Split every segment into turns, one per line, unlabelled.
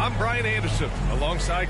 I'm Brian Anderson, alongside...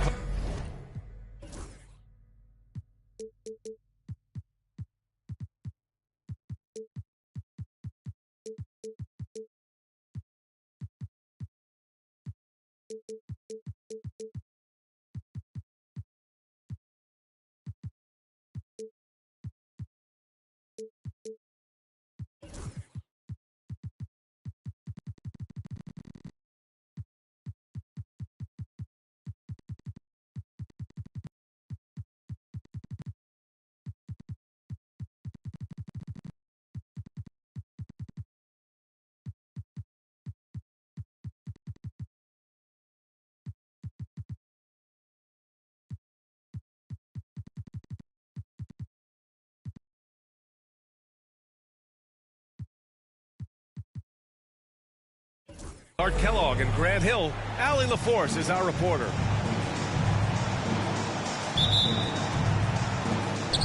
Art Kellogg and Grant Hill. Allie LaForce is our reporter.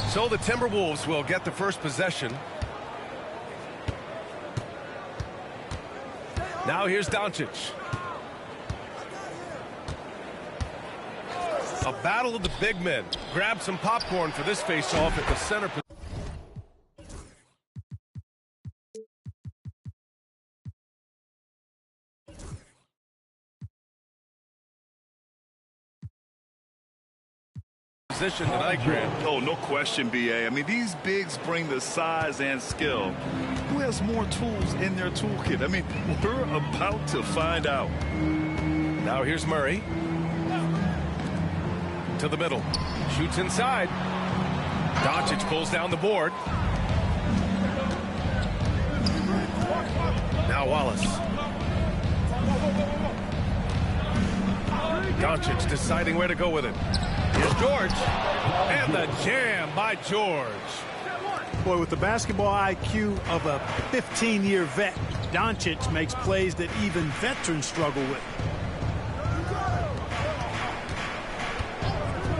So the Timberwolves will get the first possession. Now here's Doncic. A battle of the big men. Grab some popcorn for this face-off at the center position. Tonight, Grant.
Oh, no question, B.A. I mean, these bigs bring the size and skill. Who has more tools in their toolkit? I mean, we're about to find out.
Now here's Murray. To the middle. Shoots inside. Doncic pulls down the board. Now Wallace. Doncic deciding where to go with it. Here's George. And the jam by George.
Boy, with the basketball IQ of a 15-year vet, Doncic makes plays that even veterans struggle with.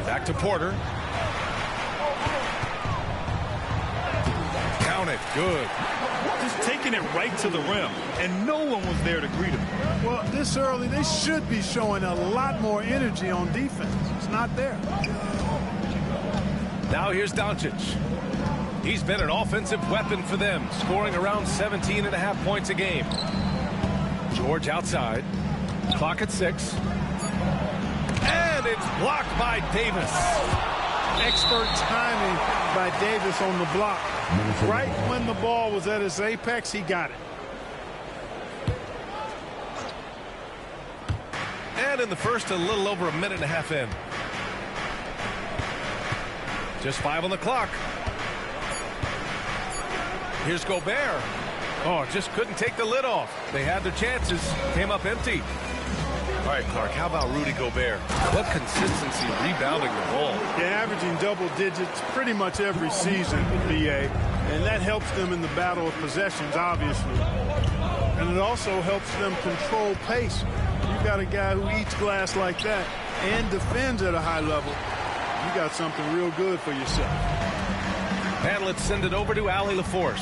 Back to Porter. Count it. Good.
Just taking it right to the rim, and no one was there to greet him.
Well, this early, they should be showing a lot more energy on defense. It's not there.
Now here's Doncic. He's been an offensive weapon for them, scoring around 17.5 points a game. George outside. Clock at 6. And it's blocked by Davis.
Expert timing by Davis on the block. Right when the ball was at its apex, he got it.
And in the first, a little over a minute and a half in. Just 5 on the clock. Here's Gobert. Oh, just couldn't take the lid off. They had their chances. Came up empty. All right, Clark, how about Rudy Gobert? What consistency rebounding the ball.
Yeah, averaging double digits pretty much every season, BA. And that helps them in the battle of possessions, obviously. And it also helps them control pace. You've got a guy who eats glass like that and defends at a high level. You got something real good for yourself.
And let's send it over to Allie LaForce.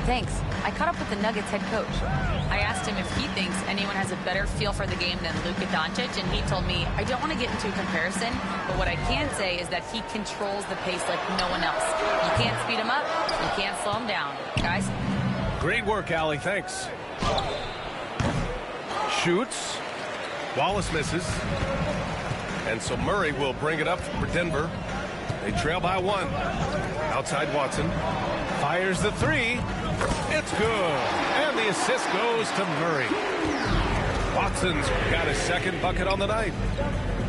Thanks. I caught up with the Nuggets head coach. I asked him if he thinks anyone has a better feel for the game than Luka Doncic, and he told me, I don't want to get into a comparison, but what I can say is that he controls the pace like no one else. You can't speed him up, you can't slow him down. Guys?
Great work, Allie. Thanks. Shoots. Wallace misses. And so Murray will bring it up for Denver. They trail by 1. Outside Watson. Fires the 3. It's good. And the assist goes to Murray. Watson's got his second bucket on the night.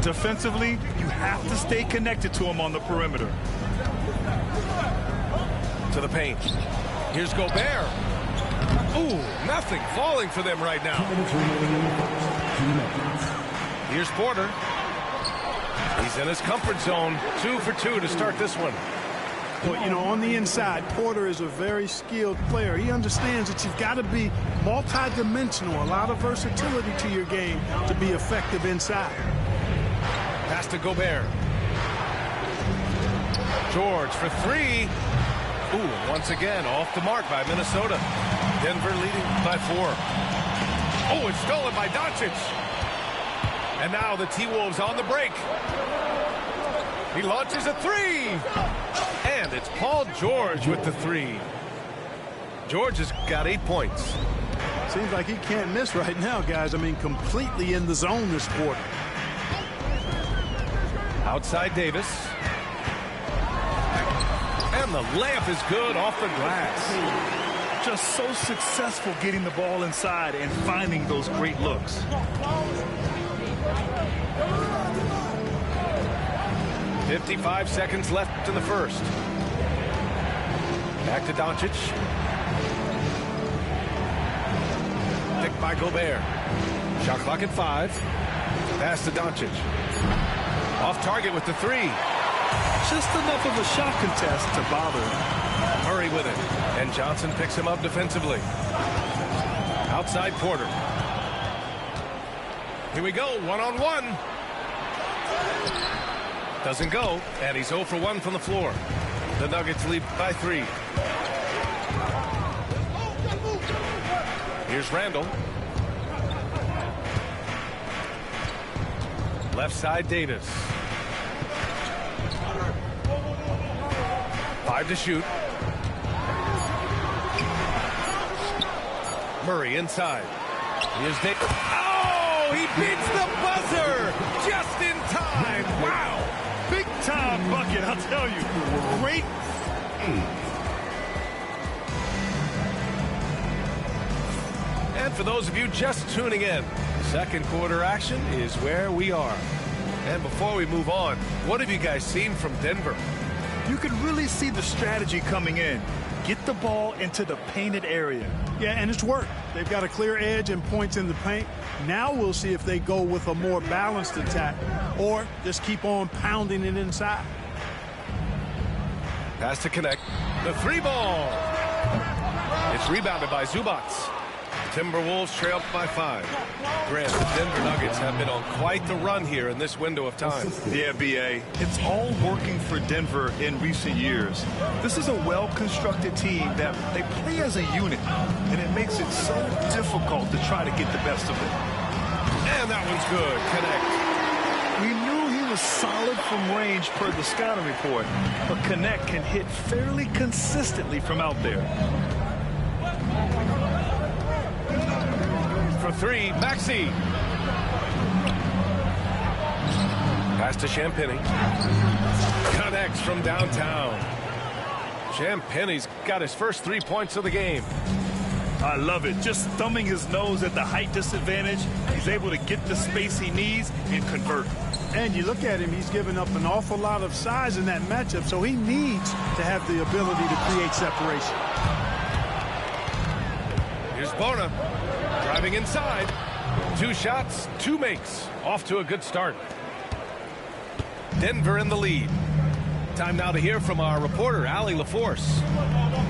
Defensively, you have to stay connected to him on the perimeter.
To the paint. Here's Gobert. Ooh, nothing falling for them right now. Here's Porter. He's in his comfort zone. 2 for 2 to start this one.
Well, you know, on the inside, Porter is a very skilled player. He understands that you've got to be multi-dimensional, a lot of versatility to your game to be effective inside.
Pass to Gobert. George for 3. Ooh, once again, off the mark by Minnesota. Denver leading by 4. Oh, it's stolen by Doncic. And now the T-Wolves on the break. He launches a three. And it's Paul George with the three. George has got 8 points.
Seems like he can't miss right now, guys. I mean, completely in the zone this quarter.
Outside Davis. And the layup is good off the glass.
Just so successful getting the ball inside and finding those great looks.
55 seconds left in the first. Back to Doncic. Picked by Gobert. Shot clock at 5. Pass to Doncic. Off target with the three.
Just enough of a shot contest to bother him.
Murray with it. And Johnson picks him up defensively. Outside Porter. Here we go. One-on-one. Doesn't go. And he's 0 for 1 from the floor. The Nuggets lead by 3. Here's Randall. Left side Davis. 5 to shoot. Murray inside. Here's Davis. Oh, he beats the buzzer just in time. Wow.
Big time bucket, I'll tell you. Great.
And for those of you just tuning in, second quarter action is where we are. And before we move on, what have you guys seen from Denver?
You can really see the strategy coming in. Get the ball into the painted area.
Yeah, and it's worked. They've got a clear edge and points in the paint. Now we'll see if they go with a more balanced attack or just keep on pounding it inside.
Pass to connect. The three ball. It's rebounded by Zubats. Timberwolves trail by 5. Grant, the Denver Nuggets have been on quite the run here in this window of time.
Yeah, B.A. It's all working for Denver in recent years. This is a well-constructed team that they play as a unit, and it makes it so difficult to try to get the best of it.
And that one's good. Connect.
We knew he was solid from range per the scouting report, but Connect can hit fairly consistently from out there.
For 3, Maxey. Pass to Champagny. Connects from downtown. Champagny's got his first 3 points of the game.
I love it. Just thumbing his nose at the height disadvantage. He's able to get the space he needs and convert.
And you look at him, he's given up an awful lot of size in that matchup, so he needs to have the ability to create separation.
Here's Bona. Driving inside. 2 shots, 2 makes. Off to a good start. Denver in the lead. Time now to hear from our reporter, Allie LaForce.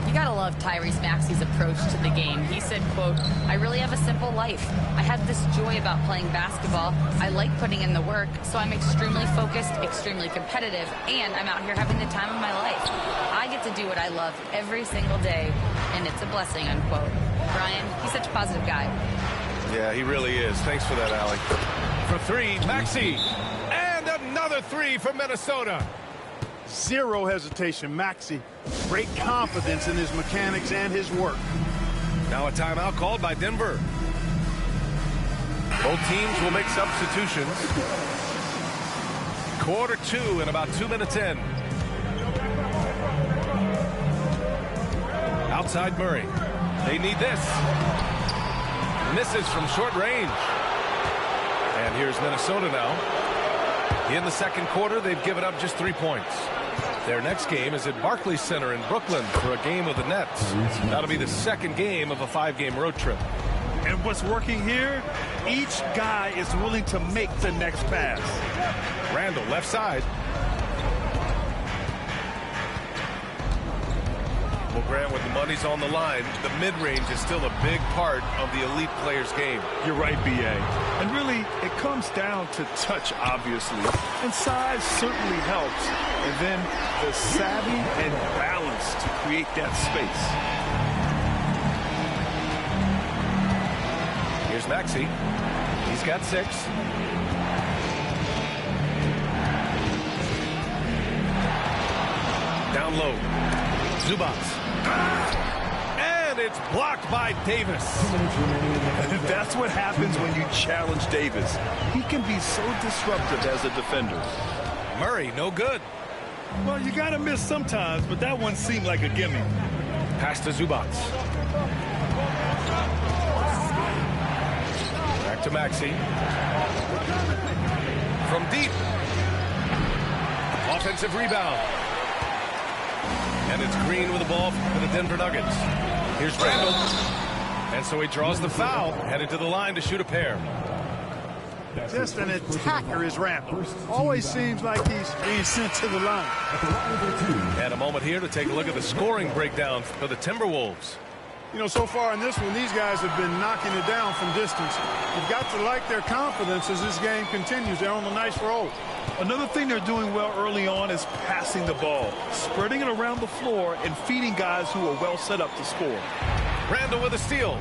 You gotta love Tyrese Maxey's approach to the game. He said, quote, "I really have a simple life. I have this joy about playing basketball. I like putting in the work, so I'm extremely focused, extremely competitive, and I'm out here having the time of my life. I get to do what I love every single day, and it's a blessing," unquote. Brian, he's such a positive guy.
Yeah, he really is. Thanks for that, Allie. For 3, Maxey. And another 3 for Minnesota.
Zero hesitation, Maxey. Great confidence in his mechanics and his work.
Now a timeout called by Denver. Both teams will make substitutions. Quarter 2 and about 2 minutes in. Outside Murray. They need this. Misses from short range. And here's Minnesota now. In the second quarter, they've given up just 3 points. Their next game is at Barclays Center in Brooklyn for a game of the Nets. That'll be the second game of a 5-game road trip.
And what's working here, each guy is willing to make the next pass.
Randall, left side. Well, Grant, when the money's on the line, the mid-range is still a big part of the elite player's game.
You're right, B.A. And really, it comes down to touch, obviously. And size certainly helps. And then the savvy and balance to create that space.
Here's Maxey. He's got 6. low. Zubats. And it's blocked by Davis.
That's what happens when you challenge Davis. He can be so disruptive as a defender.
Murray, no good.
Well, you got to miss sometimes, but that one seemed like a gimme.
Pass to Zubats. Back to Maxey. From deep. Offensive rebound. And it's Green with the ball for the Denver Nuggets. Here's Randall. And so he draws the foul, headed to the line to shoot a pair.
Just an attacker is Randall. Always seems like he's being sent to the line.
And a moment here to take a look at the scoring breakdown for the Timberwolves.
You know, so far in this one, these guys have been knocking it down from distance. You've got to like their confidence as this game continues. They're on a nice roll.
Another thing they're doing well early on is passing the ball, spreading it around the floor and feeding guys who are well set up to score.
Randall with a steal.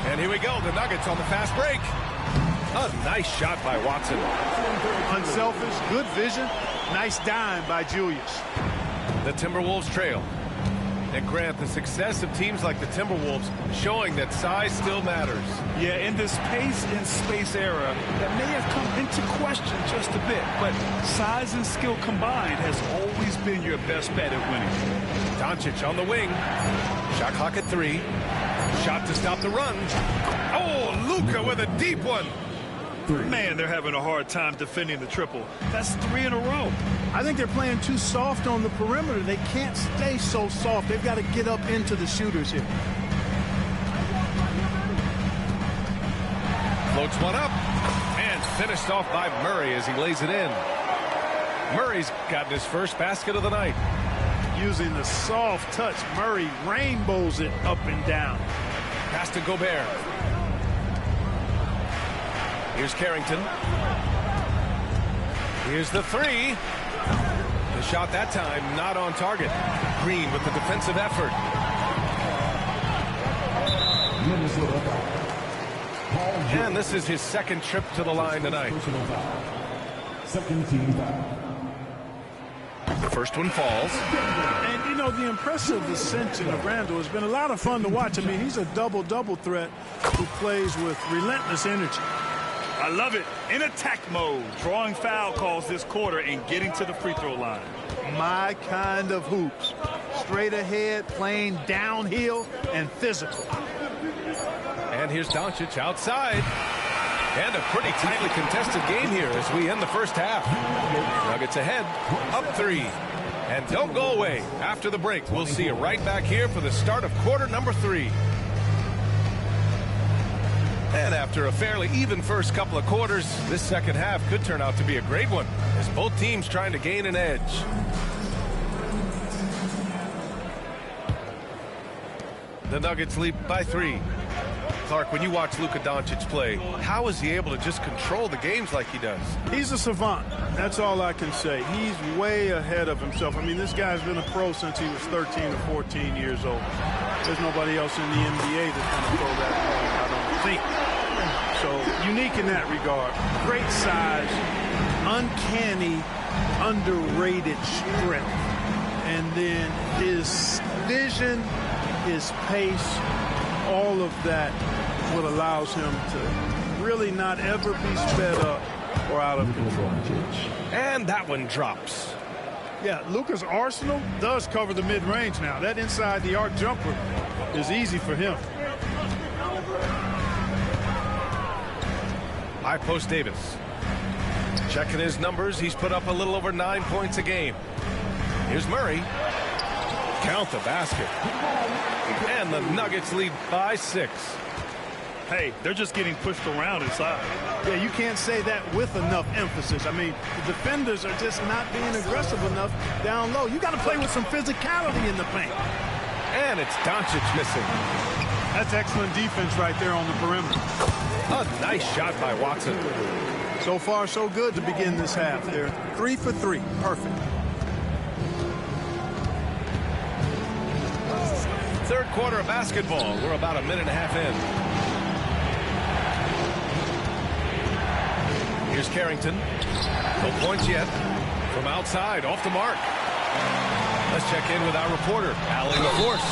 And here we go, the Nuggets on the fast break. A nice shot by Watson.
Unselfish, good vision, nice dime by Julius.
The Timberwolves trail. And Grant, the success of teams like the Timberwolves showing that size still matters.
Yeah, in this pace and space era, that may have come into question just a bit, but size and skill combined has always been your best bet at winning.
Doncic on the wing. Shot clock at 3. Shot to stop the run. Oh, Luka with a deep one.
Man, they're having a hard time defending the triple. That's 3 in a row.
I think they're playing too soft on the perimeter. They can't stay so soft. They've got to get up into the shooters here.
Floats one up. And finished off by Murray as he lays it in. Murray's gotten his first basket of the night.
Using the soft touch, Murray rainbows it up and down.
Pass to Gobert. Here's Carrington. Here's the 3. The shot that time not on target. Green with the defensive effort. And this is his second trip to the line tonight.
Second team foul.
The first one falls.
And, you know, the impressive ascension of Randall has been a lot of fun to watch. I mean, he's a double-double threat who plays with relentless energy.
I love it. In attack mode, drawing foul calls this quarter and getting to the free throw line.
My kind of hoops. Straight ahead, playing downhill, and physical.
And here's Doncic outside. And a pretty tightly contested game here as we end the first half. Nuggets ahead, up 3. And don't go away. After the break, we'll see you right back here for the start of quarter number 3. And after a fairly even first couple of quarters, this second half could turn out to be a great one as both teams trying to gain an edge. The Nuggets lead by 3. Clark, when you watch Luka Doncic play, how is he able to just control the games like he does?
He's a savant. That's all I can say. He's way ahead of himself. I mean, this guy's been a pro since he was 13 or 14 years old. There's nobody else in the NBA that's going to throw that long, I don't think. So, unique in that regard. Great size, uncanny, underrated strength. And then his vision, his pace, all of that what allows him to really not ever be sped up or out of control.
And that one drops.
Yeah, Luka's arsenal does cover the mid-range now. That inside the arc jumper is easy for him.
High post Davis. Checking his numbers, he's put up a little over 9 points a game. Here's Murray. Count the basket. And the Nuggets lead by 6.
Hey, they're just getting pushed around inside.
Yeah, you can't say that with enough emphasis. I mean, the defenders are just not being aggressive enough down low. You got to play with some physicality in the paint.
And it's Doncic missing.
That's excellent defense right there on the perimeter.
A nice shot by Watson.
So far, so good to begin this half. They're 3 for 3. Perfect.
Third quarter of basketball. We're about a minute and a half in. Here's Carrington. No points yet. From outside, off the mark. Let's check in with our reporter, Allie LaForce.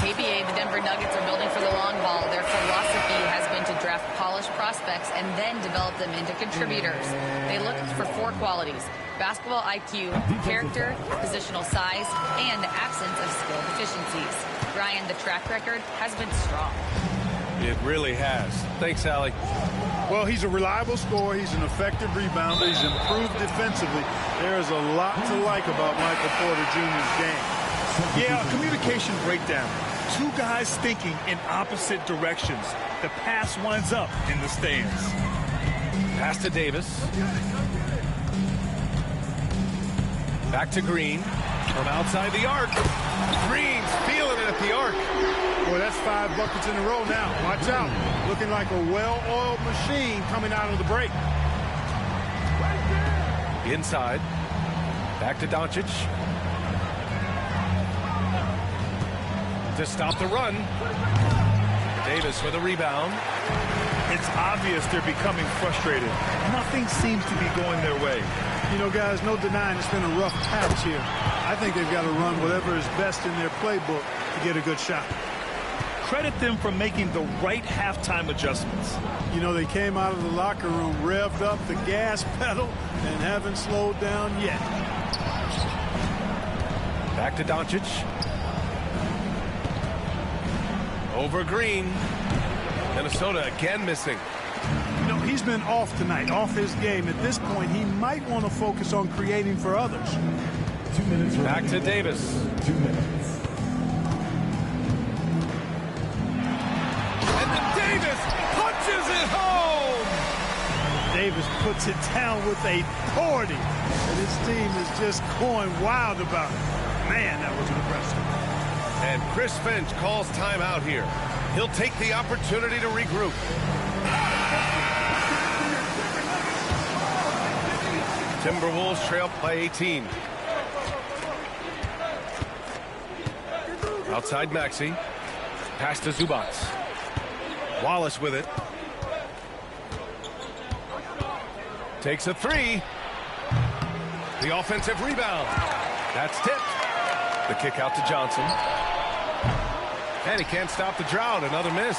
KBA, the Denver Nuggets are building for the long ball. Their philosophy has been to draft polished prospects and then develop them into contributors. They look for 4 qualities: basketball IQ, character, positional size, and the absence of skill deficiencies. Ryan, the track record has been strong.
It really has. Thanks, Allie.
Well, he's a reliable scorer. He's an effective rebounder. He's improved defensively. There is a lot to like about Michael Porter Jr.'s game.
Yeah, communication breakdown. 2 guys thinking in opposite directions. The pass winds up in the stands.
Pass to Davis. Back to Green. From outside the arc. Green's feeling it at the arc.
Boy, that's 5 buckets in a row now. Watch out. Looking like a well-oiled machine coming out of the break.
Inside. Back to Doncic. To stop the run. Davis with a rebound.
It's obvious they're becoming frustrated. Nothing seems to be going their way.
You know, guys, no denying it's been a rough patch here. I think they've got to run whatever is best in their playbook to get a good shot.
Credit them for making the right halftime adjustments.
You know, they came out of the locker room, revved up the gas pedal, and haven't slowed down yet.
Back to Doncic. Over Green. Minnesota again missing.
You know, he's been off tonight, off his game. At this point, he might want to focus on creating for others.
2 minutes.
Back to Davis.
2 minutes.
And then Davis punches it home.
Davis puts it down with authority. And his team is just going wild about it. Man, that was impressive.
And Chris Finch calls timeout here. He'll take the opportunity to regroup. Timberwolves trail by 18. Outside Maxey. Pass to Zubac. Wallace with it. Takes a 3. The offensive rebound. That's tipped. The kick out to Johnson. And he can't stop the drought. Another miss.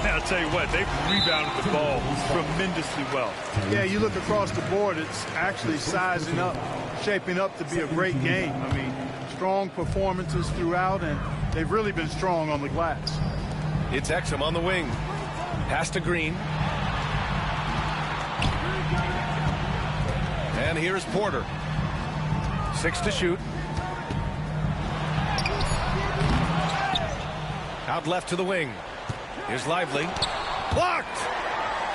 I'll tell you what, they've rebounded the ball tremendously well.
Yeah, you look across the board, it's actually sizing up, shaping up to be a great game. I mean, strong performances throughout, and they've really been strong on the glass.
It's Exum on the wing. Pass to Green. And here's Porter. 6 to shoot. Out left to the wing. Here's Lively. Blocked!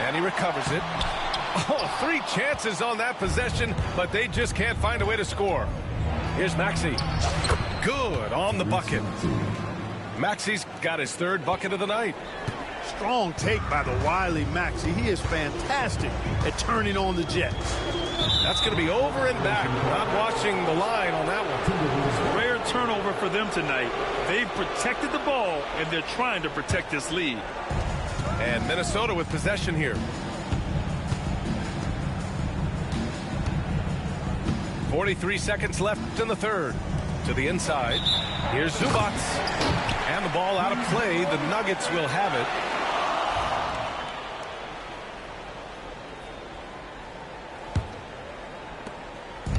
And he recovers it. Oh, 3 chances on that possession, but they just can't find a way to score. Here's Maxey. Good on the bucket. Maxey's got his 3rd bucket of the night.
Strong take by the wily Maxey. He is fantastic at turning on the Jets.
That's going to be over and back. Not watching the line on that one.
Rare turnover for them tonight. They've protected the ball, and they're trying to protect this lead.
And Minnesota with possession here. 43 seconds left in the 3rd. To the inside. Here's Zubac. And the ball out of play. The Nuggets will have it.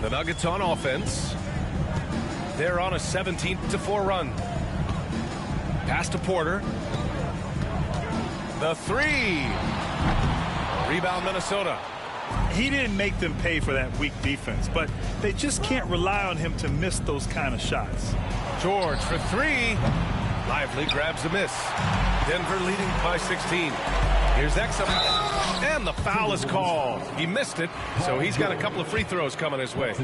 The Nuggets on offense. They're on a 17-4 run. Pass to Porter. The 3. Rebound Minnesota.
He didn't make them pay for that weak defense, but they just can't rely on him to miss those kind of shots.
George for 3. Lively grabs a miss. Denver leading by 16. Here's Exum. And the foul is called. He missed it, so he's got a couple of free throws coming his way.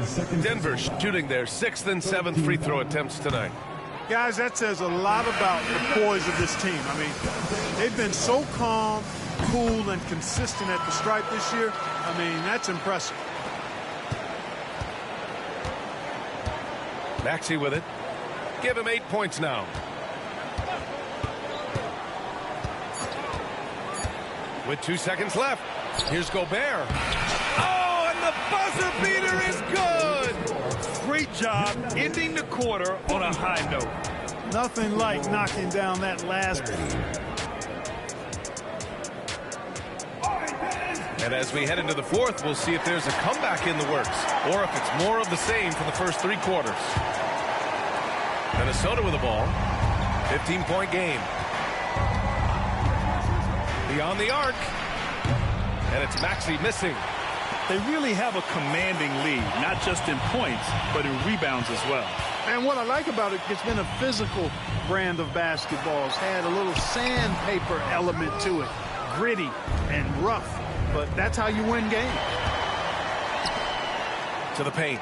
Denver shooting their 6th and 7th free throw attempts tonight.
Guys, that says a lot about the poise of this team. I mean, they've been so calm, cool, and consistent at the stripe this year. I mean, that's impressive.
Maxey with it. Give him 8 points now. With 2 seconds left. Here's Gobert. Oh, and the buzzer beater is good.
Great job ending the quarter on a high note.
Nothing like knocking down that last.
And as we head into the fourth, we'll see if there's a comeback in the works or if it's more of the same for the first 3 quarters. Minnesota with the ball. 15-point game. Beyond the arc. And it's Maxey missing.
They really have a commanding lead, not just in points, but in rebounds as well.
And what I like about it, it's been a physical brand of basketball. It's had a little sandpaper element to it. Gritty and rough. But that's how you win games.
To the paint.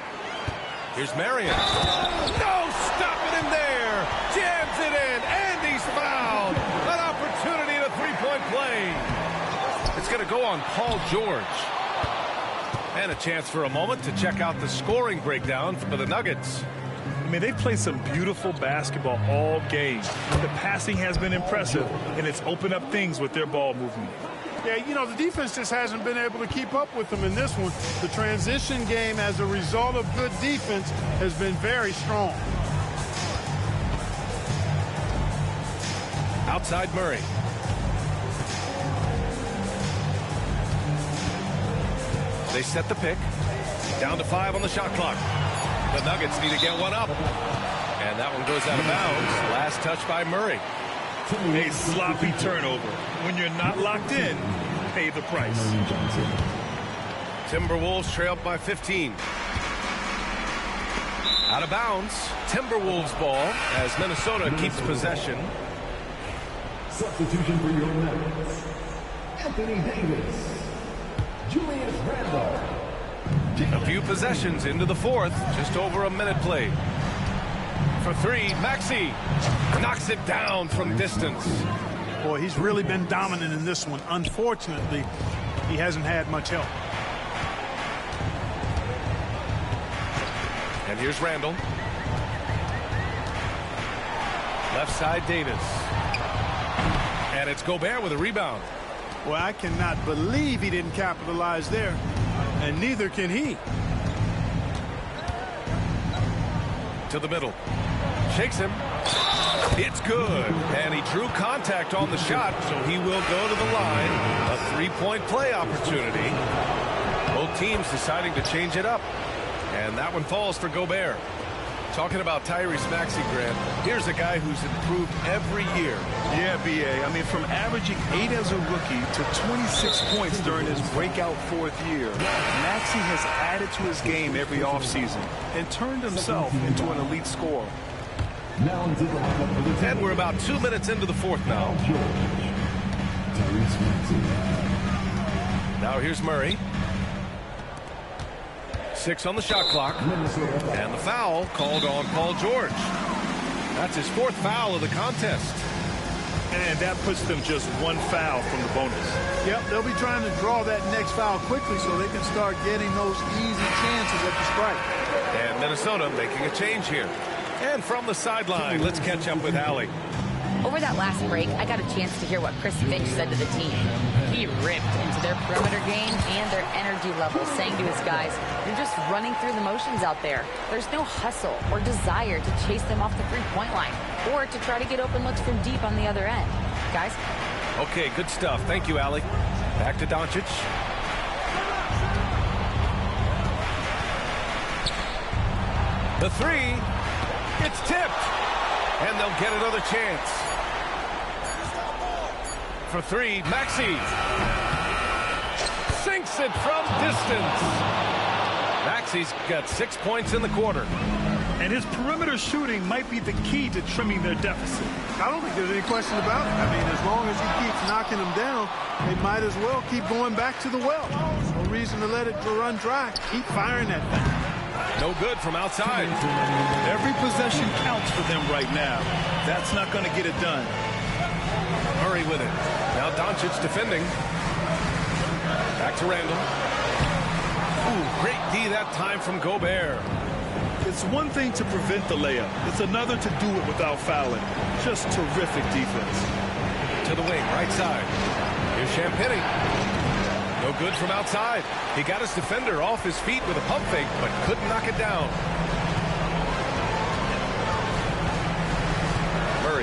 Here's Marion. No stopping him there. Jams it in, and he's fouled. An opportunity at a 3-point play. It's going to go on Paul George. And a chance for a moment to check out the scoring breakdown for the Nuggets.
I mean, they've played some beautiful basketball all game. The passing has been impressive, and it's opened up things with their ball movement.
Yeah, you know, the defense just hasn't been able to keep up with them in this one. The transition game, as a result of good defense, has been very strong.
Outside Murray. They set the pick. Down to 5 on the shot clock. The Nuggets need to get one up. And that one goes out of bounds. Last touch by Murray.
A sloppy turnover. When you're not locked in, pay the price.
Timberwolves trailed by 15. Out of bounds. Timberwolves ball as Minnesota keeps possession.
Substitution for your Nuggets. Anthony Davis. Julius Randle.
A few possessions into the fourth. Just over a minute played. For 3, Maxey knocks it down from distance.
Boy, he's really been dominant in this one. Unfortunately, he hasn't had much help.
And here's Randle. Left side, Davis. And it's Gobert with a rebound.
Well, I cannot believe he didn't capitalize there. And neither can he.
To the middle. Shakes him. It's good. And he drew contact on the shot, so he will go to the line. A 3-point play opportunity. Both teams deciding to change it up. And that one falls for Gobert. Talking about Tyrese Maxey, Grant, here's a guy who's improved every year.
Yeah, B.A. I mean, from averaging 8 as a rookie to 26 points during his breakout 4th year, Maxey has added to his game every offseason and turned himself into an elite scorer.
Now into the lineup for the
And we're about 2 minutes into the fourth now.
Tyrese Maxey.
Now here's Murray. 6 on the shot clock. And the foul called on Paul George. That's his 4th foul of the contest.
And that puts them just 1 foul from the bonus.
Yep, they'll be trying to draw that next foul quickly so they can start getting those easy chances at the strike.
And Minnesota making a change here. And from the sideline, let's catch up with Allie.
Over that last break, I got a chance to hear what Chris Finch said to the team. He ripped into their perimeter game and their energy level, saying to his guys, you're just running through the motions out there. There's no hustle or desire to chase them off the 3-point line or to try to get open looks from deep on the other end. Guys?
Okay, good stuff. Thank you, Allie. Back to Doncic. The 3. It's tipped. And they'll get another chance. For 3, Maxey sinks it from distance. Maxey's got 6 points in the quarter.
And his perimeter shooting might be the key to trimming their deficit.
I don't think there's any question about it. I mean, as long as he keeps knocking them down, they might as well keep going back to the well. No reason to let it run dry. Keep firing that thing.
No good from outside.
Every possession counts for them right now. That's not going to get it done.
Murray with it. Now Doncic defending. Back to Randle. Ooh, great D that time from Gobert.
It's one thing to prevent the layup. It's another to do it without fouling. Just terrific defense.
To the wing, right side. Here's Champagny. No good from outside. He got his defender off his feet with a pump fake, but couldn't knock it down.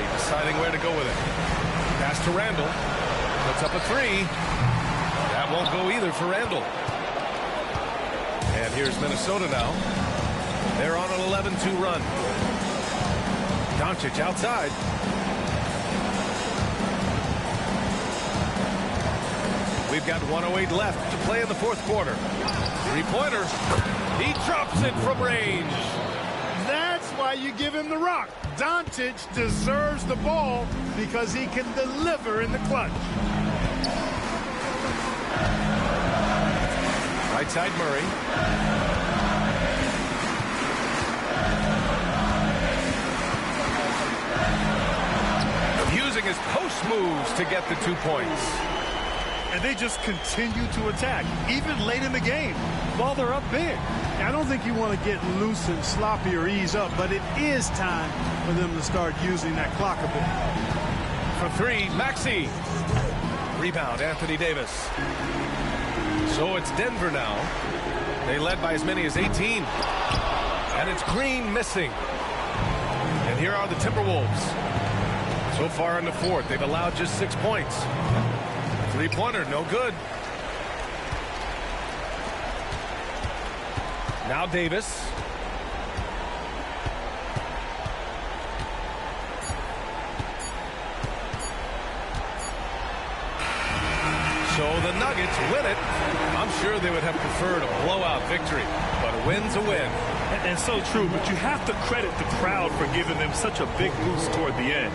Murray deciding where to go with it. Pass to Randall. Puts up a three. That won't go either for Randall. And here's Minnesota now. They're on an 11-2 run. Doncic outside. We've got 1:08 left to play in the fourth quarter. Three-pointer. He drops it from range.
That's why you give him the rock. Doncic deserves the ball because he can deliver in the clutch.
Right side Murray. Using his post moves to get the 2 points.
And they just continue to attack, even late in the game, while they're up big.
I don't think you want to get loose and sloppy or ease up, but it is time for them to start using that clock a bit.
For three, Maxey. Rebound, Anthony Davis. So it's Denver now. They led by as many as 18. And it's Green missing. And here are the Timberwolves. So far in the fourth, they've allowed just 6 points. Three-pointer, no good. Now Davis. So the Nuggets win it. I'm sure they would have preferred a blowout victory, but a win's a win.
And so true, but you have to credit the crowd for giving them such a big boost toward the end.